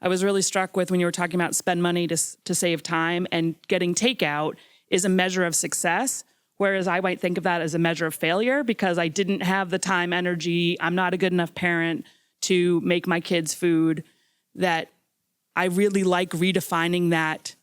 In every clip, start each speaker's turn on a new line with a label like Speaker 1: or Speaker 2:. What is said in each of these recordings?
Speaker 1: I was really struck with when you were talking about spend money to save time, and getting takeout is a measure of success. Whereas I might think of that as a measure of failure because I didn't have the time, energy. I'm not a good enough parent to make my kids food. That I really like redefining that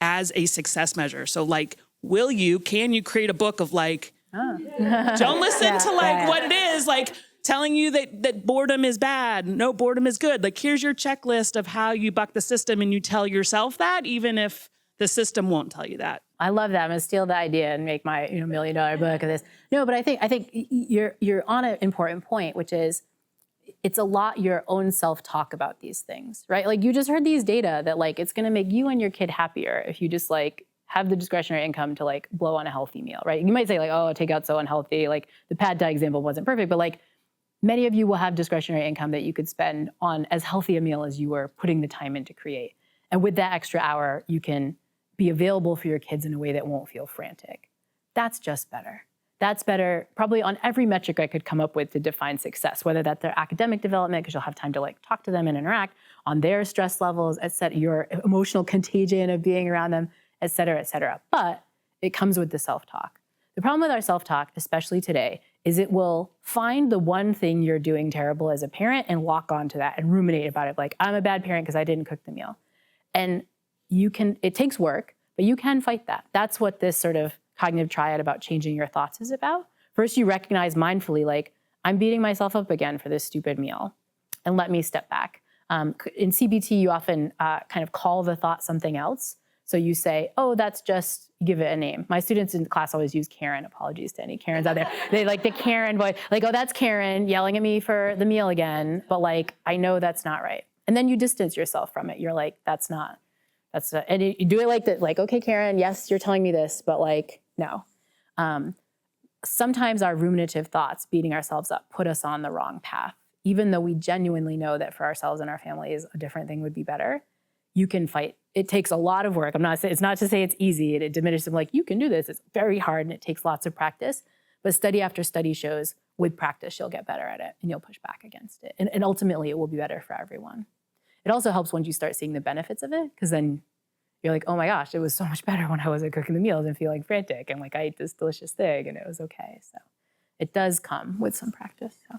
Speaker 1: as a success measure. So like, can you create a book of like, don't listen to like what it is, like telling you that boredom is bad. No, boredom is good. Like, here's your checklist of how you buck the system, and you tell yourself that, even if the system won't tell you that.
Speaker 2: I love that. I'm gonna steal the idea and make my $1 million book of this. No, but I think you're on an important point, which is it's a lot your own self-talk about these things, right? Like you just heard these data that like it's gonna make you and your kid happier if you just like have the discretionary income to like blow on a healthy meal, right? You might say like, oh, takeout's so unhealthy. Like the pad thai example wasn't perfect, but like many of you will have discretionary income that you could spend on as healthy a meal as you were putting the time in to create. And with that extra hour, you can be available for your kids in a way that won't feel frantic. That's just better. That's better probably on every metric I could come up with to define success, whether that's their academic development, because you'll have time to like talk to them and interact, on their stress levels, et cetera, your emotional contagion of being around them, et cetera, et cetera. But it comes with the self-talk. The problem with our self-talk, especially today, is it will find the one thing you're doing terrible as a parent and lock onto that and ruminate about it. Like, I'm a bad parent because I didn't cook the meal. And it takes work, but you can fight that. That's what this sort of cognitive triad about changing your thoughts is about. First, you recognize mindfully, like, I'm beating myself up again for this stupid meal, and let me step back. In CBT, you often kind of call the thought something else. So you say, oh, that's just, give it a name. My students in class always use Karen. Apologies to any Karens out there. They like the Karen voice, like, oh, that's Karen yelling at me for the meal again. But like, I know that's not right. And then you distance yourself from it. You're like, and you do it like that, like, okay, Karen, yes, you're telling me this, but like, no. Sometimes our ruminative thoughts, beating ourselves up, put us on the wrong path. Even though we genuinely know that for ourselves and our families, a different thing would be better, you can fight. It takes a lot of work. It's not to say it's easy. It diminishes them like, you can do this. It's very hard and it takes lots of practice. But study after study shows with practice, you'll get better at it and you'll push back against it. And ultimately, it will be better for everyone. It also helps once you start seeing the benefits of it, because then you're like, oh my gosh, it was so much better when I wasn't cooking the meals and feeling frantic. And like, I ate this delicious thing and it was okay. So it does come with some practice. So.